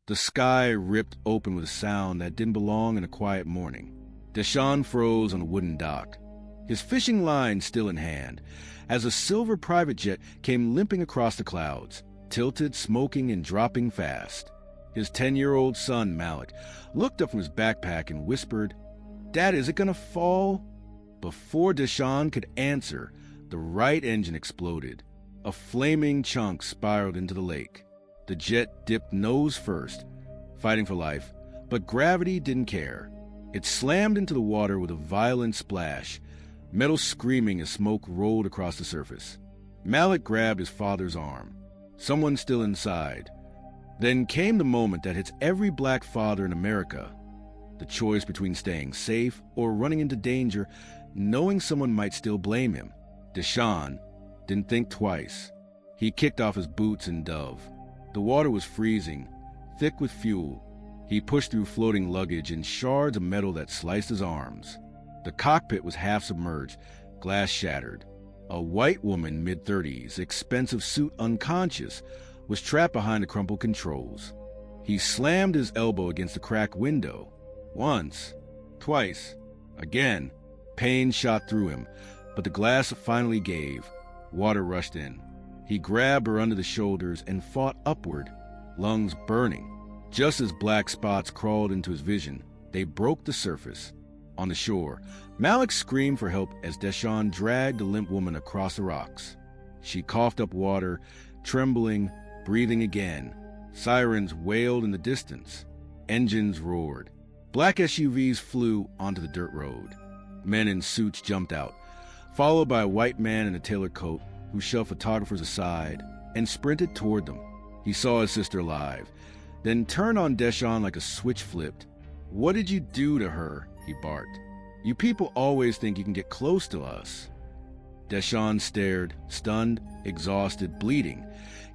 The sky ripped open with a sound that didn't belong in a quiet morning. Deshawn froze on a wooden dock, his fishing line still in hand, as a silver private jet came limping across the clouds, tilted, smoking, and dropping fast. His 10-year-old son, Malik, looked up from his backpack and whispered, "Dad, is it gonna fall?" Before Deshawn could answer, the right engine exploded. A flaming chunk spiraled into the lake. The jet dipped nose first, fighting for life, but gravity didn't care. It slammed into the water with a violent splash, metal screaming as smoke rolled across the surface. Malik grabbed his father's arm. Someone still inside. Then came the moment that hits every black father in America. The choice between staying safe or running into danger, knowing someone might still blame him. Deshawn didn't think twice. He kicked off his boots and dove. The water was freezing, thick with fuel. He pushed through floating luggage and shards of metal that sliced his arms. The cockpit was half submerged, glass shattered. A white woman, mid-30s, expensive suit unconscious, was trapped behind the crumpled controls. He slammed his elbow against the cracked window. Once, twice, again. Pain shot through him, but the glass finally gave. Water rushed in. He grabbed her under the shoulders and fought upward, lungs burning. Just as black spots crawled into his vision, they broke the surface. On the shore, Malik screamed for help as Deshawn dragged the limp woman across the rocks. She coughed up water, trembling, breathing again. Sirens wailed in the distance. Engines roared. Black SUVs flew onto the dirt road. Men in suits jumped out, followed by a white man in a tailored coat who shoved photographers aside and sprinted toward them. He saw his sister alive, then turned on Deshawn like a switch flipped. "What did you do to her?" he barked. "You people always think you can get close to us." Deshawn stared, stunned, exhausted, bleeding,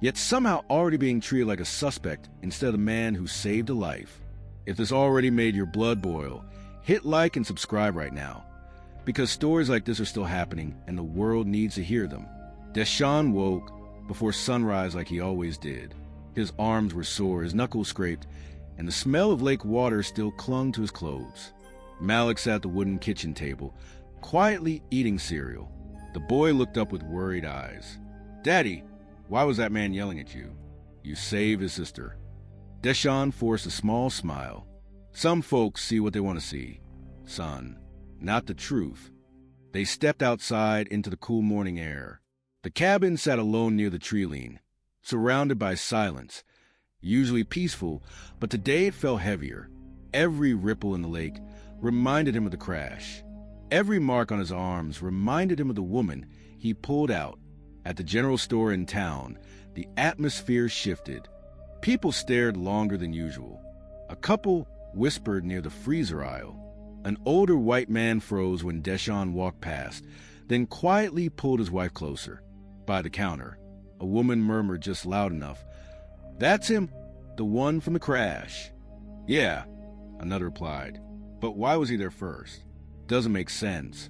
yet somehow already being treated like a suspect instead of the man who saved a life. If this already made your blood boil, hit like and subscribe right now, because stories like this are still happening and the world needs to hear them. Deshawn woke before sunrise like he always did. His arms were sore, his knuckles scraped, and the smell of lake water still clung to his clothes. Malik sat at the wooden kitchen table, quietly eating cereal. The boy looked up with worried eyes. "Daddy, why was that man yelling at you?" "You saved his sister." Deshawn forced a small smile. "Some folks see what they want to see, son, not the truth." They stepped outside into the cool morning air. The cabin sat alone near the tree lean, surrounded by silence, usually peaceful, but today it felt heavier. Every ripple in the lake reminded him of the crash. Every mark on his arms reminded him of the woman he pulled out. At the general store in town, the atmosphere shifted. People stared longer than usual. A couple whispered near the freezer aisle. An older white man froze when Deshawn walked past, then quietly pulled his wife closer. By the counter, a woman murmured just loud enough, "That's him, the one from the crash." "Yeah," another replied. "But why was he there first? Doesn't make sense."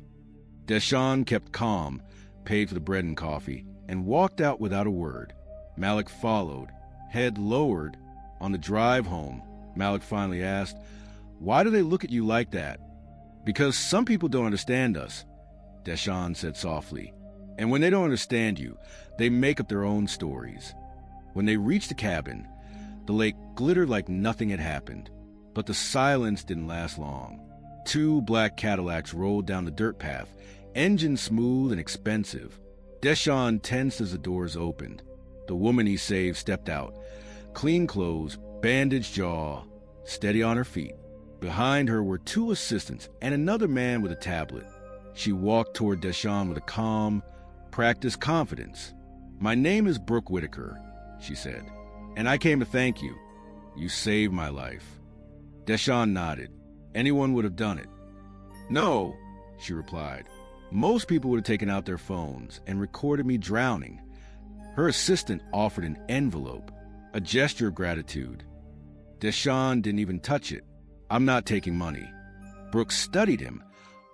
Deshawn kept calm, paid for the bread and coffee, and walked out without a word. Malik followed, head lowered. On the drive home, Malik finally asked, "Why do they look at you like that?" "Because some people don't understand us," Deshawn said softly. "And when they don't understand you, they make up their own stories." When they reached the cabin, the lake glittered like nothing had happened. But the silence didn't last long. 2 black Cadillacs rolled down the dirt path, engines smooth and expensive. Deshawn tensed as the doors opened. The woman he saved stepped out, clean clothes, bandaged jaw, steady on her feet. Behind her were 2 assistants and another man with a tablet. She walked toward Deshawn with a calm, practiced confidence. "My name is Brooke Whitaker," she said, "and I came to thank you. You saved my life." Deshawn nodded. Anyone would have done it. "No," she replied. "Most people would have taken out their phones and recorded me drowning." Her assistant offered an envelope, a gesture of gratitude. Deshawn didn't even touch it. "I'm not taking money." Brooke studied him,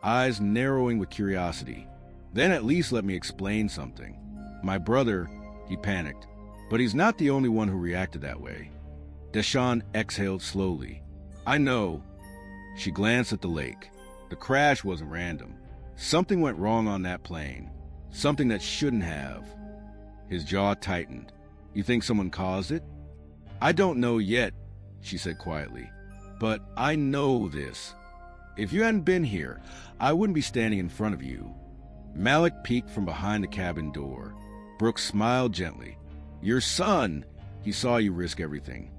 eyes narrowing with curiosity. "Then at least let me explain something. My brother," he panicked, "but he's not the only one who reacted that way." Deshawn exhaled slowly. I know. She glanced at the lake. The crash wasn't random. Something went wrong on that plane. Something that shouldn't have. His jaw tightened. You think someone caused it? I don't know yet, she said quietly. But I know this. If you hadn't been here, I wouldn't be standing in front of you. Malik peeked from behind the cabin door. Brooke smiled gently. Your son! He saw you risk everything.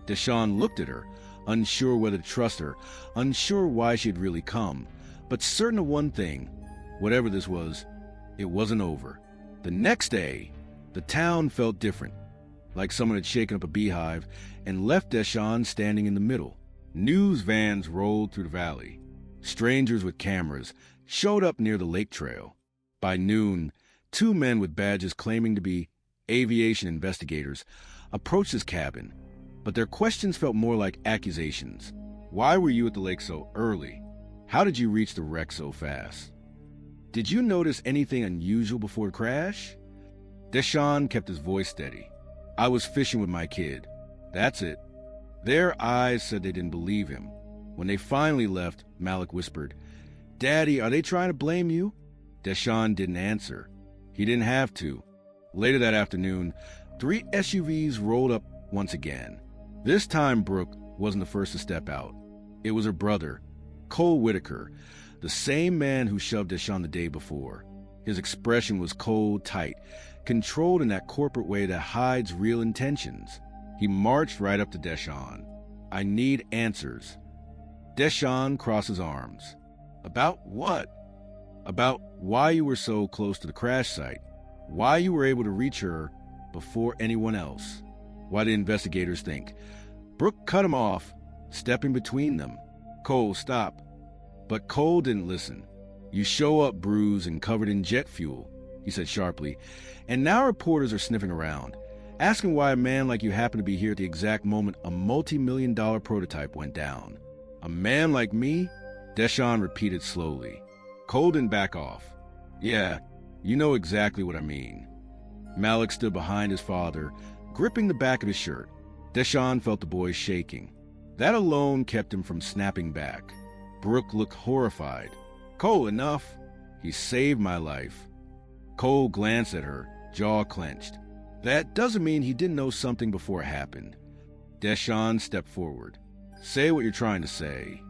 Deshawn looked at her, unsure whether to trust her, unsure why she had really come, but certain of one thing. Whatever this was, it wasn't over. The next day, the town felt different, like someone had shaken up a beehive and left Deshawn standing in the middle. News vans rolled through the valley. Strangers with cameras showed up near the lake trail. By noon, 2 men with badges claiming to be aviation investigators approached his cabin, but their questions felt more like accusations. Why were you at the lake so early? How did you reach the wreck so fast? Did you notice anything unusual before the crash? Deshawn kept his voice steady. I was fishing with my kid. That's it. Their eyes said they didn't believe him. When they finally left, Malik whispered, Daddy, are they trying to blame you? Deshawn didn't answer. He didn't have to. Later that afternoon, 3 SUVs rolled up once again. This time, Brooke wasn't the first to step out. It was her brother, Cole Whitaker, the same man who shoved Deshawn the day before. His expression was cold, tight, controlled in that corporate way that hides real intentions. He marched right up to Deshawn. I need answers. Deshawn crossed his arms. About what? About why you were so close to the crash site. Why you were able to reach her before anyone else. Why the investigators think. Brooke cut him off, stepping between them. Cole, stop. But Cole didn't listen. You show up bruised and covered in jet fuel, he said sharply, and now reporters are sniffing around, asking why a man like you happened to be here at the exact moment a multi-million-dollar prototype went down. A man like me? Deshawn repeated slowly. Cole didn't back off. Yeah, you know exactly what I mean. Malik stood behind his father, gripping the back of his shirt. Deshawn felt the boy shaking. That alone kept him from snapping back. Brooke looked horrified. Cole, enough. He saved my life. Cole glanced at her, jaw clenched. That doesn't mean he didn't know something before it happened. Deshawn stepped forward. Say what you're trying to say.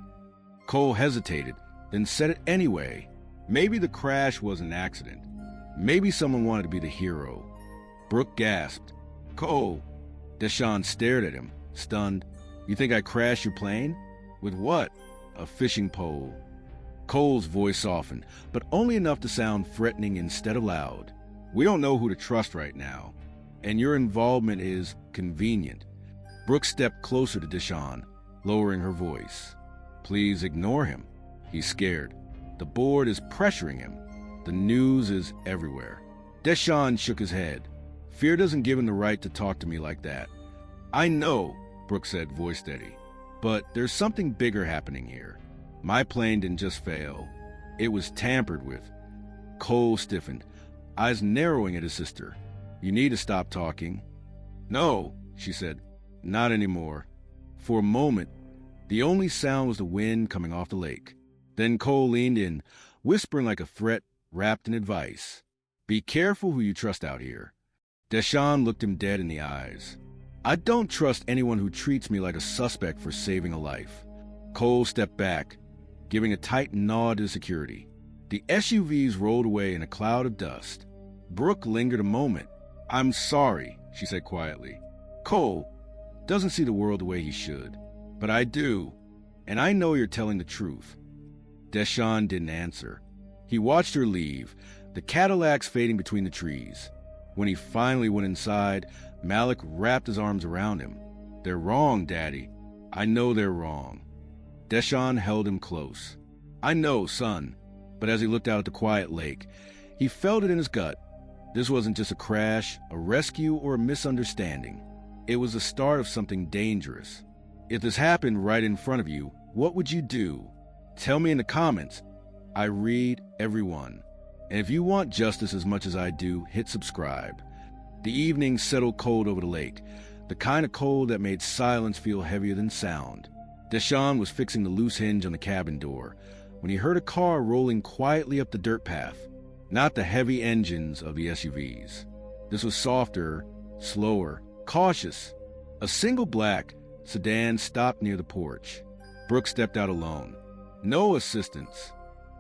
Cole hesitated, then said it anyway. Maybe the crash was an accident. Maybe someone wanted to be the hero. Brooke gasped. Cole. Deshawn stared at him, stunned. You think I crashed your plane? With what? A fishing pole. Cole's voice softened, but only enough to sound threatening instead of loud. We don't know who to trust right now, and your involvement is convenient. Brooke stepped closer to Deshawn, lowering her voice. Please ignore him. He's scared. The board is pressuring him. The news is everywhere. Deshawn shook his head. Fear doesn't give him the right to talk to me like that. I know, Brooke said, voice steady. But there's something bigger happening here. My plane didn't just fail. It was tampered with. Cole stiffened, eyes narrowing at his sister. You need to stop talking. No, she said. Not anymore. For a moment, the only sound was the wind coming off the lake. Then Cole leaned in, whispering like a threat wrapped in advice. Be careful who you trust out here. Deshawn looked him dead in the eyes. I don't trust anyone who treats me like a suspect for saving a life. Cole stepped back, giving a tight nod to security. The SUVs rolled away in a cloud of dust. Brooke lingered a moment. I'm sorry, she said quietly. Cole doesn't see the world the way he should. But I do, and I know you're telling the truth. Deshawn didn't answer. He watched her leave, the Cadillacs fading between the trees. When he finally went inside, Malik wrapped his arms around him. They're wrong, Daddy. I know they're wrong. Deshawn held him close. I know, son. But as he looked out at the quiet lake, he felt it in his gut. This wasn't just a crash, a rescue, or a misunderstanding. It was the start of something dangerous. If this happened right in front of you, what would you do? Tell me in the comments. I read every one. And if you want justice as much as I do, hit subscribe. The evening settled cold over the lake. the kind of cold that made silence feel heavier than sound. Deshawn was fixing the loose hinge on the cabin door when he heard a car rolling quietly up the dirt path, not the heavy engines of the SUVs. This was softer, slower, cautious. A single black sedan stopped near the porch. Brooke stepped out alone. No assistants,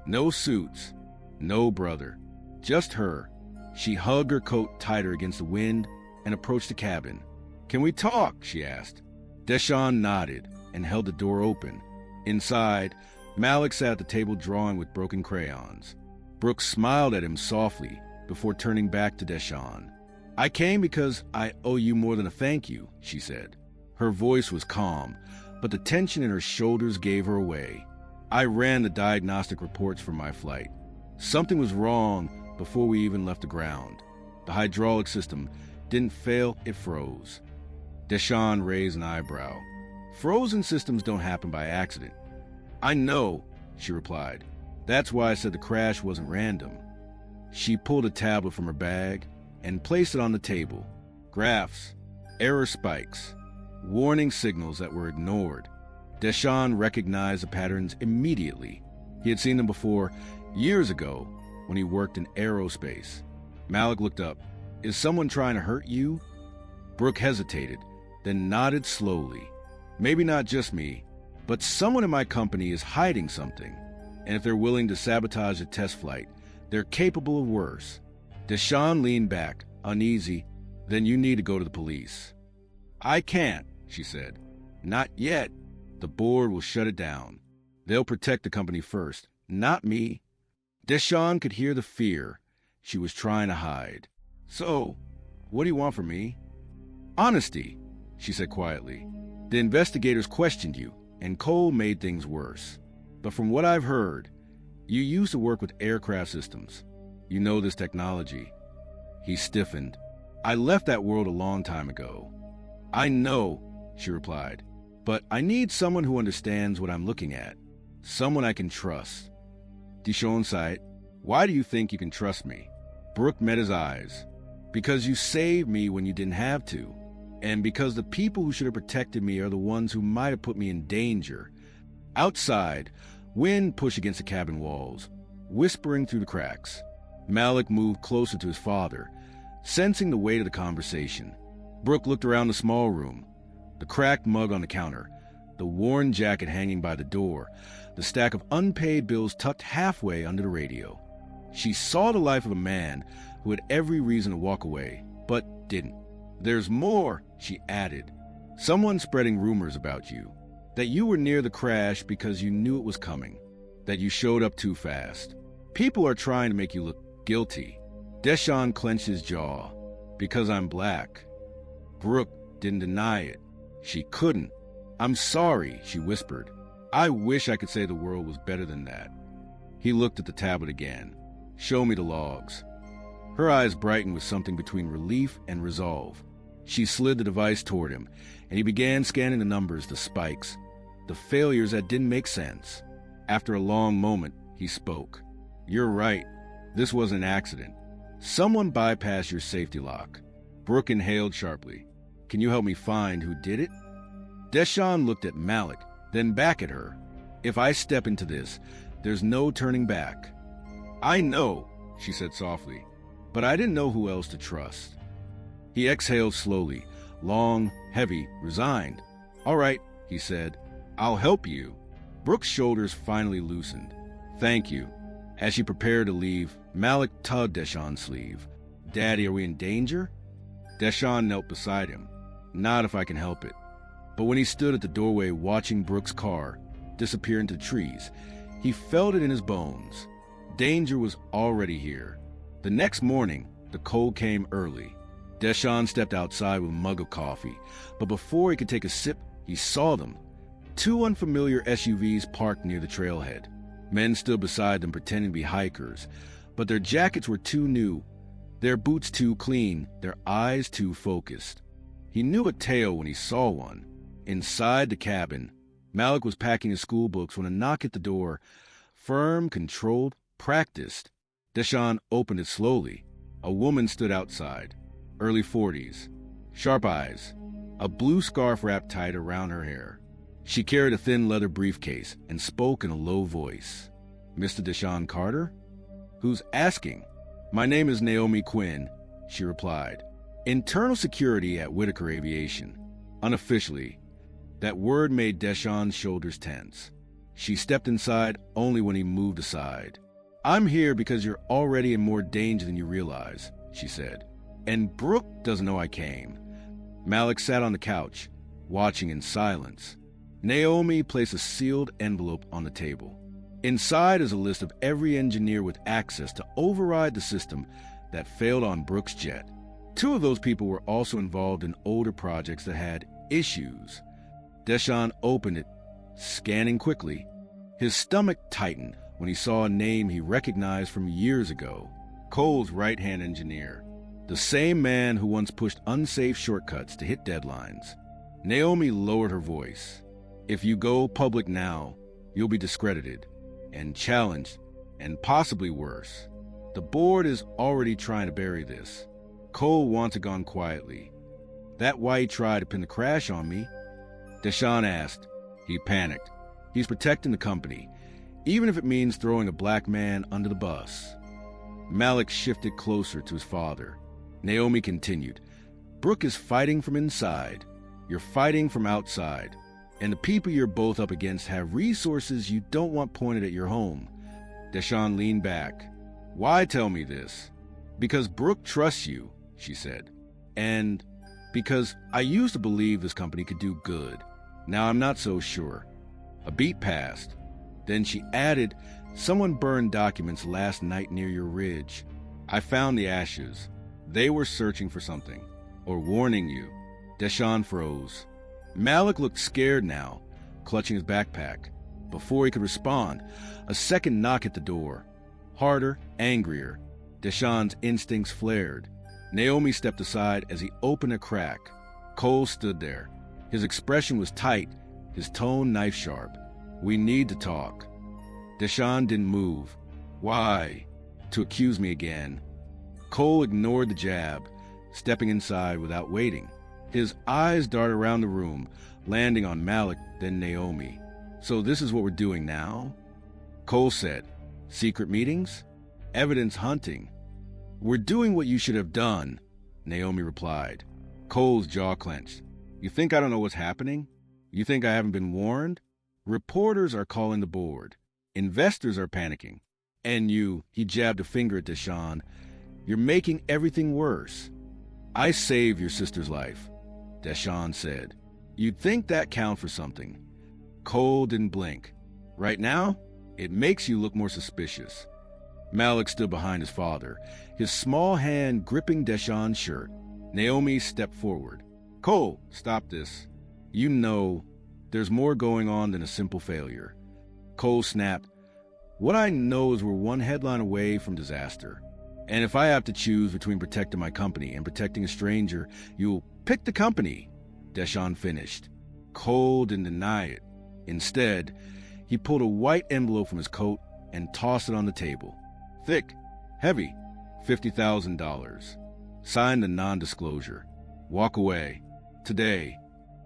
no suits, no brother, just her. She hugged her coat tighter against the wind and approached the cabin. "Can we talk?" she asked. Deshawn nodded and held the door open. Inside, Malik sat at the table drawing with broken crayons. Brooke smiled at him softly before turning back to Deshawn. "I came because I owe you more than a thank you," she said. Her voice was calm, but the tension in her shoulders gave her away. "I ran the diagnostic reports for my flight. Something was wrong before we even left the ground. The hydraulic system didn't fail, it froze." Deshawn raised an eyebrow. "Frozen systems don't happen by accident." "I know," she replied. "That's why I said the crash wasn't random." She pulled a tablet from her bag and placed it on the table. Graphs, error spikes, warning signals that were ignored. Deshawn recognized the patterns immediately. He had seen them before, years ago, when he worked in aerospace. Malik looked up. "Is someone trying to hurt you?" Brooke hesitated, then nodded slowly. "Maybe not just me, but someone in my company is hiding something. And if they're willing to sabotage a test flight, they're capable of worse." Deshawn leaned back, uneasy. "Then you need to go to the police." "I can't," she said. "Not yet. The board will shut it down. They'll protect the company first, not me." Deshawn could hear the fear she was trying to hide. "So, what do you want from me?" "Honesty," she said quietly. "The investigators questioned you, and Cole made things worse. But from what I've heard, you used to work with aircraft systems. You know this technology." He stiffened. "I left that world a long time ago." "I know," she replied. "But I need someone who understands what I'm looking at. Someone I can trust." Deshawn sighed. "Why do you think you can trust me?" Brooke met his eyes. "Because you saved me when you didn't have to. And because the people who should have protected me are the ones who might have put me in danger." Outside, wind pushed against the cabin walls, whispering through the cracks. Malik moved closer to his father, sensing the weight of the conversation. Brooke looked around the small room. The cracked mug on the counter, the worn jacket hanging by the door, the stack of unpaid bills tucked halfway under the radio. She saw the life of a man who had every reason to walk away, but didn't. "There's more," she added. "Someone's spreading rumors about you. That you were near the crash because you knew it was coming. That you showed up too fast. People are trying to make you look guilty." Deshawn clenched his jaw. "Because I'm black." Brooke didn't deny it. She couldn't. "I'm sorry," she whispered. "I wish I could say the world was better than that." He looked at the tablet again. "Show me the logs." Her eyes brightened with something between relief and resolve. She slid the device toward him, and he began scanning the numbers, the spikes, the failures that didn't make sense. After a long moment, he spoke. "You're right. This was an accident. Someone bypassed your safety lock." Brooke inhaled sharply. "Can you help me find who did it?" Deshawn looked at Malik, then back at her. "If I step into this, there's no turning back." "I know," she said softly, "but I didn't know who else to trust." He exhaled slowly, long, heavy, resigned. "All right," he said. "I'll help you." Brooke's shoulders finally loosened. "Thank you." As she prepared to leave, Malik tugged Deshawn's sleeve. "Daddy, are we in danger?" Deshawn knelt beside him. "Not if I can help it." But when he stood at the doorway watching Brooke's car disappear into the trees, he felt it in his bones. Danger was already here. The next morning, the cold came early. Deshawn stepped outside with a mug of coffee, but before he could take a sip, he saw them. Two unfamiliar SUVs parked near the trailhead. Men stood beside them pretending to be hikers, but their jackets were too new, their boots too clean, their eyes too focused. He knew a tale when he saw one. Inside the cabin, Malik was packing his school books when a knock at the door. Firm, controlled, practiced. Deshawn opened it slowly. A woman stood outside, early 40s, sharp eyes, a blue scarf wrapped tight around her hair. She carried a thin leather briefcase and spoke in a low voice. "Mr. Deshaun Carter? Who's asking?" "My name is Naomi Quinn," she replied. "Internal security at Whitaker Aviation." Unofficially, that word made Deshaun's shoulders tense. She stepped inside only when he moved aside. "I'm here because you're already in more danger than you realize," she said. "And Brooke doesn't know I came." Malik sat on the couch, watching in silence. Naomi placed a sealed envelope on the table. Inside is a list of every engineer with access to override the system that failed on Brooke's jet. 2 of those people were also involved in older projects that had issues. Deshaun opened it, scanning quickly. His stomach tightened when he saw a name he recognized from years ago. Cole's right-hand engineer. The same man who once pushed unsafe shortcuts to hit deadlines. Naomi lowered her voice. "If you go public now, you'll be discredited and challenged and possibly worse. The board is already trying to bury this." Cole wants it gone quietly. "That why he tried to pin the crash on me?" Deshaun asked. He panicked. He's protecting the company, even if it means throwing a black man under the bus. Malik shifted closer to his father. Naomi continued. "Brooke is fighting from inside. You're fighting from outside. And the people you're both up against have resources you don't want pointed at your home." Deshaun leaned back. "Why tell me this?" "Because Brooke trusts you," she said. "And because I used to believe this company could do good. Now I'm not so sure." A beat passed. Then she added, "Someone burned documents last night near your ridge. I found the ashes. They were searching for something, or warning you." Deshaun froze. Malik looked scared now, clutching his backpack. Before he could respond, a second knock at the door. Harder, angrier. Deshaun's instincts flared. Naomi stepped aside as he opened a crack. Cole stood there. His expression was tight, his tone knife-sharp. "We need to talk." Deshaun didn't move. "Why?" "To accuse me again." Cole ignored the jab, stepping inside without waiting. His eyes darted around the room, landing on Malik, then Naomi. "So this is what we're doing now?" Cole said. "Secret meetings? Evidence hunting." "We're doing what you should have done," Naomi replied. Cole's jaw clenched. "You think I don't know what's happening? You think I haven't been warned? Reporters are calling the board. Investors are panicking. And you," he jabbed a finger at Deshaun, "you're making everything worse." "I saved your sister's life," Deshaun said. "You'd think that counts for something." Cole didn't blink. "Right now, it makes you look more suspicious." Malik stood behind his father, his small hand gripping Deshaun's shirt. Naomi stepped forward. "Cole, stop this. You know there's more going on than a simple failure." Cole snapped. "What I know is we're one headline away from disaster. And if I have to choose between protecting my company and protecting a stranger, you'll pick the company," Deshaun finished. Cole didn't deny it. Instead, he pulled a white envelope from his coat and tossed it on the table. Thick, heavy, $50,000. Signed the non-disclosure. "Walk away. Today."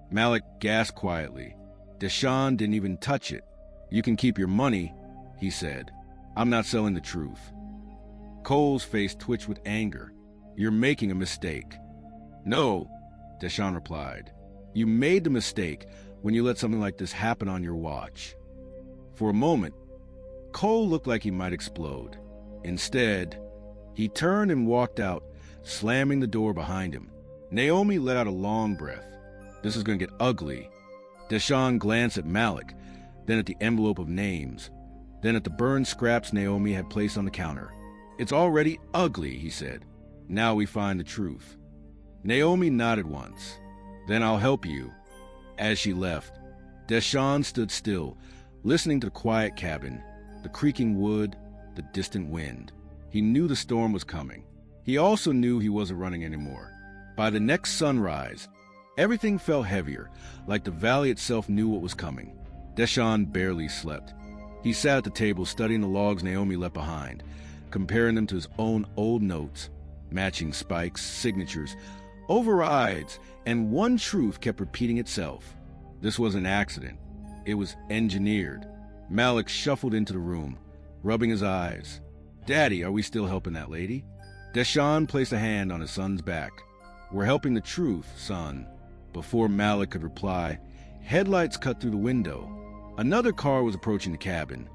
Malik gasped quietly. Deshaun didn't even touch it. "You can keep your money," he said. "I'm not selling the truth." Cole's face twitched with anger. "You're making a mistake." "No," Deshaun replied. "You made the mistake when you let something like this happen on your watch." For a moment, Cole looked like he might explode. Instead, he turned and walked out, slamming the door behind him. Naomi let out a long breath. This is going to get ugly. Deshaun glanced at Malik, then at the envelope of names, then at the burned scraps Naomi had placed on the counter. "It's already ugly," he said. "Now we find the truth." Naomi nodded once. "Then I'll help you." As she left, Deshaun stood still, listening to the quiet cabin, the creaking wood, the distant wind. He knew the storm was coming. He also knew he wasn't running anymore. By the next sunrise, everything felt heavier, like the valley itself knew what was coming. Deshaun barely slept. He sat at the table studying the logs Naomi left behind, comparing them to his own old notes, matching Spike's signatures, overrides, and one truth kept repeating itself. This was an accident. It was engineered. Malik shuffled into the room, rubbing his eyes. "Daddy, are we still helping that lady?" Deshaun placed a hand on his son's back. "We're helping the truth, son." Before Malik could reply, headlights cut through the window. Another car was approaching the cabin.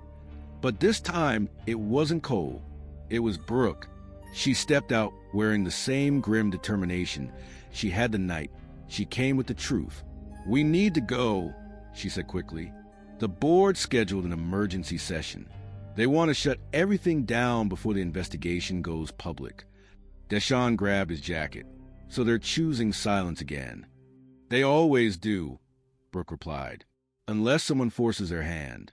But this time, it wasn't Cole. It was Brooke. She stepped out wearing the same grim determination she had the night. She came with the truth. "We need to go," she said quickly. The board scheduled an emergency session. They want to shut everything down before the investigation goes public. Deshaun grabbed his jacket. "So they're choosing silence again." "They always do," Brooke replied, "unless someone forces their hand."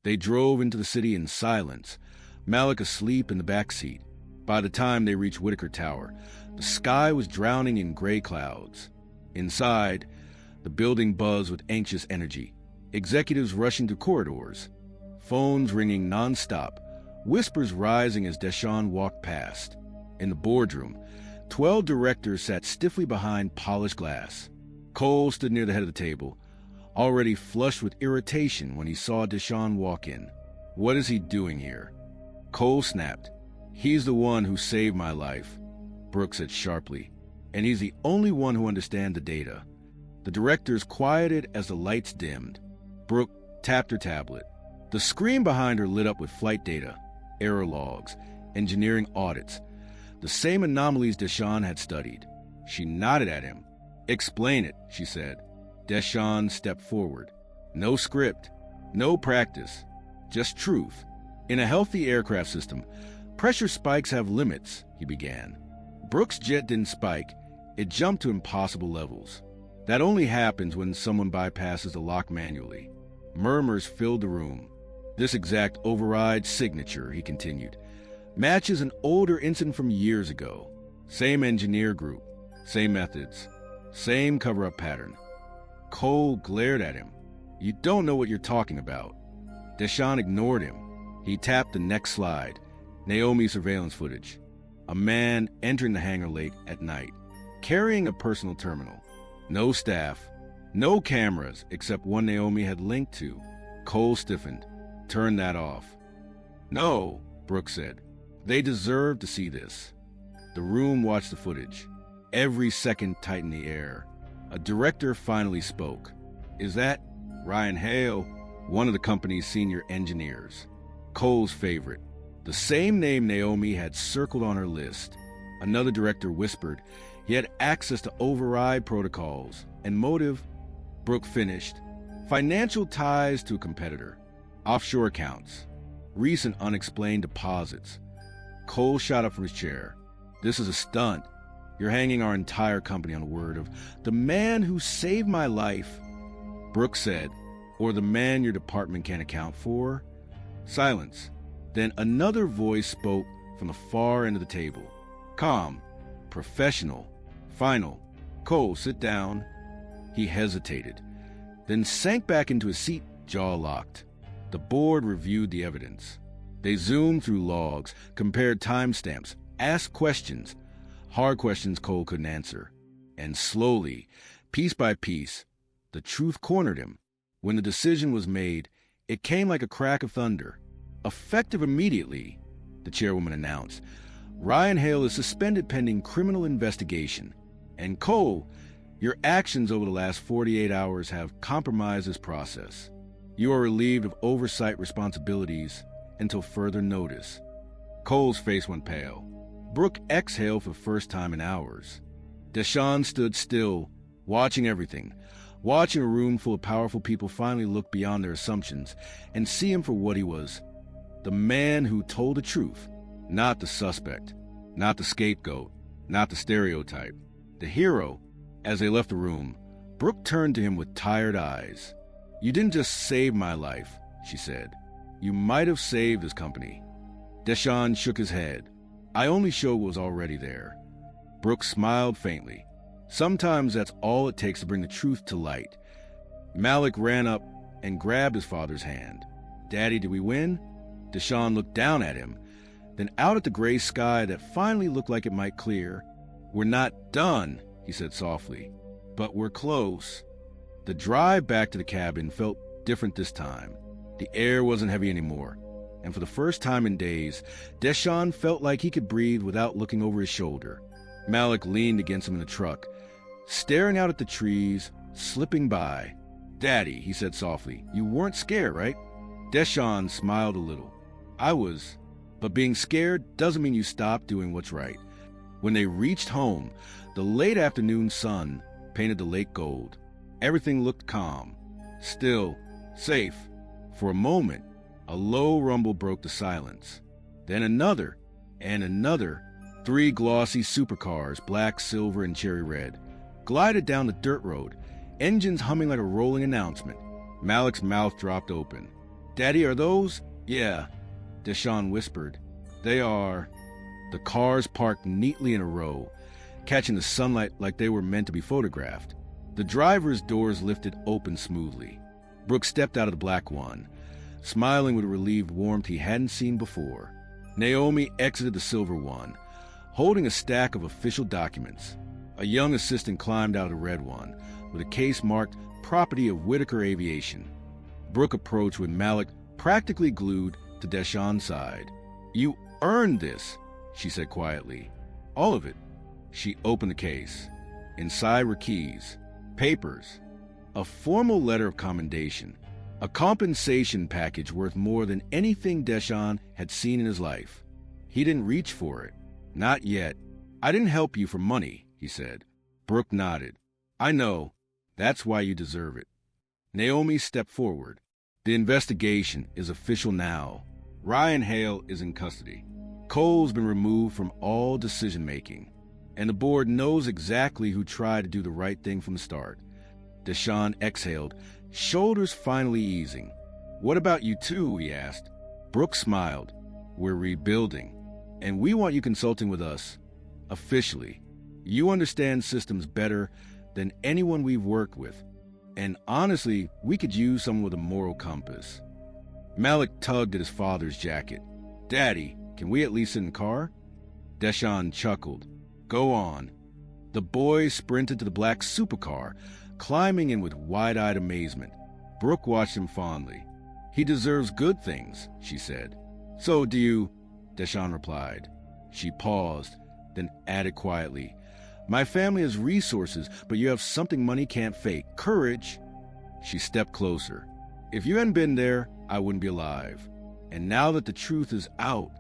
They drove into the city in silence, Malik asleep in the back seat. By the time they reached Whitaker Tower, the sky was drowning in gray clouds. Inside, the building buzzed with anxious energy, executives rushing through corridors, phones ringing nonstop, whispers rising as Deshaun walked past. In the boardroom, 12 directors sat stiffly behind polished glass. Cole stood near the head of the table, already flushed with irritation when he saw Deshaun walk in. "What is he doing here?" Cole snapped. "He's the one who saved my life," Brooke said sharply, "and he's the only one who understands the data." The directors quieted as the lights dimmed. Brooke tapped her tablet. The screen behind her lit up with flight data, error logs, engineering audits, the same anomalies Deshaun had studied. She nodded at him. "Explain it," she said. Deshaun stepped forward. "No script, no practice, just truth. In a healthy aircraft system, pressure spikes have limits," he began. Brooke's jet didn't spike, it jumped to impossible levels. That only happens when someone bypasses the lock manually. Murmurs filled the room. "This exact override signature," he continued, "matches an older incident from years ago. Same engineer group, same methods, same cover-up pattern." Cole glared at him. "You don't know what you're talking about." Deshaun ignored him. He tapped the next slide, Naomi surveillance footage. A man entering the hangar late at night, carrying a personal terminal. No staff, no cameras except one Naomi had linked to. Cole stiffened. "Turn that off." "No," Brooke said. "They deserve to see this." The room watched the footage. Every second tightened the air. A director finally spoke. "Is that Ryan Hale?" One of the company's senior engineers. Cole's favorite. The same name Naomi had circled on her list. Another director whispered he had access to override protocols and motive. Brooke finished. "Financial ties to a competitor. Offshore accounts. Recent unexplained deposits." Cole shot up from his chair. "This is a stunt. You're hanging our entire company on the word of the man who saved my life." Brooke said, "Or the man your department can't account for." Silence. Then another voice spoke from the far end of the table. Calm, professional, final. "Cole, sit down." He hesitated, then sank back into his seat, jaw locked. The board reviewed the evidence. They zoomed through logs, compared timestamps, asked questions, hard questions Cole couldn't answer. And slowly, piece by piece, the truth cornered him. When the decision was made, it came like a crack of thunder. "Effective immediately," the chairwoman announced. "Ryan Hale is suspended pending criminal investigation. And Cole, your actions over the last 48 hours have compromised this process. You are relieved of oversight responsibilities until further notice." Cole's face went pale. Brooke exhaled for the first time in hours. Deshaun stood still, watching everything, watching a room full of powerful people finally look beyond their assumptions and see him for what he was. The man who told the truth, not the suspect, not the scapegoat, not the stereotype. The hero. As they left the room, Brooke turned to him with tired eyes. "You didn't just save my life," she said. "You might have saved this company." Deshaun shook his head. "I only showed what was already there." Brooke smiled faintly. "Sometimes that's all it takes to bring the truth to light." Malik ran up and grabbed his father's hand. "Daddy, did we win?" Deshaun looked down at him, then out at the gray sky that finally looked like it might clear. "We're not done," he said softly. "But we're close." The drive back to the cabin felt different this time. The air wasn't heavy anymore, and for the first time in days, Deshaun felt like he could breathe without looking over his shoulder. Malik leaned against him in the truck, staring out at the trees, slipping by. "Daddy," he said softly, "you weren't scared, right?" Deshaun smiled a little. "I was, but being scared doesn't mean you stop doing what's right." When they reached home, the late afternoon sun painted the lake gold. Everything looked calm, still, safe. For a moment, a low rumble broke the silence. Then another, and another. 3 glossy supercars, black, silver, and cherry red, glided down the dirt road, engines humming like a rolling announcement. Malik's mouth dropped open. "Daddy, are those?" "Yeah," Deshaun whispered. "They are." The cars parked neatly in a row, catching the sunlight like they were meant to be photographed. The driver's doors lifted open smoothly. Brooke stepped out of the black one, smiling with a relieved warmth he hadn't seen before. Naomi exited the silver one, holding a stack of official documents. A young assistant climbed out of the red one, with a case marked "Property of Whitaker Aviation." Brooke approached with Malik practically glued to Deshaun's side. "You earned this," she said quietly. "All of it." She opened the case. Inside were keys, papers, a formal letter of commendation, a compensation package worth more than anything Deshaun had seen in his life. He didn't reach for it. "Not yet. I didn't help you for money," he said. Brooke nodded. "I know. That's why you deserve it." Naomi stepped forward. "The investigation is official now. Ryan Hale is in custody. Cole's been removed from all decision-making, and the board knows exactly who tried to do the right thing from the start." Deshaun exhaled, shoulders finally easing. "What about you two?" he asked. Brooke smiled. "We're rebuilding, and we want you consulting with us. Officially. You understand systems better than anyone we've worked with, and honestly, we could use someone with a moral compass." Malik tugged at his father's jacket. "Daddy, can we at least sit in the car?" Deshaun chuckled. "Go on." The boy sprinted to the black supercar, climbing in with wide-eyed amazement. Brooke watched him fondly. "He deserves good things," she said. "So do you," Deshaun replied. She paused, then added quietly, "My family has resources, but you have something money can't fake. Courage." She stepped closer. "If you hadn't been there, I wouldn't be alive. And now that the truth is out,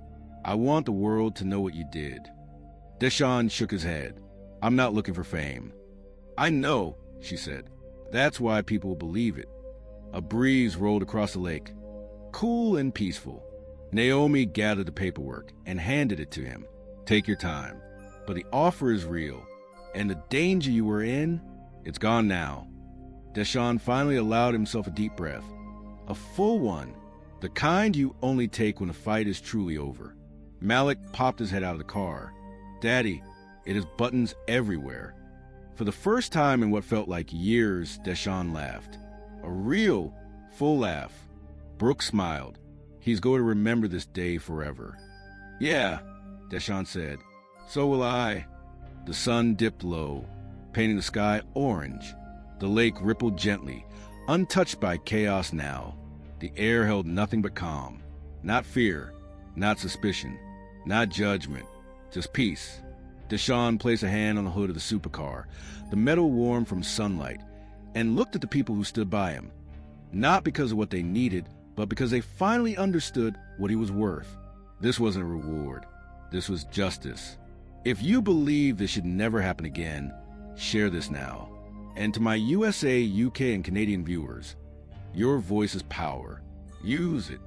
I want the world to know what you did." Deshaun shook his head. "I'm not looking for fame." "I know," she said. "That's why people will believe it." A breeze rolled across the lake, cool and peaceful. Naomi gathered the paperwork and handed it to him. "Take your time. But the offer is real, and the danger you were in, it's gone now." Deshaun finally allowed himself a deep breath. A full one, the kind you only take when a fight is truly over. Malik popped his head out of the car. "Daddy, it has buttons everywhere." For the first time in what felt like years, Deshaun laughed. A real, full laugh. Brooke smiled. "He's going to remember this day forever." "Yeah," Deshaun said. "So will I." The sun dipped low, painting the sky orange. The lake rippled gently, untouched by chaos now. The air held nothing but calm. Not fear, not suspicion, not judgment, just peace. Deshaun placed a hand on the hood of the supercar, the metal warm from sunlight, and looked at the people who stood by him. Not because of what they needed, but because they finally understood what he was worth. This wasn't a reward. This was justice. If you believe this should never happen again, share this now. And to my USA, UK, and Canadian viewers, your voice is power. Use it.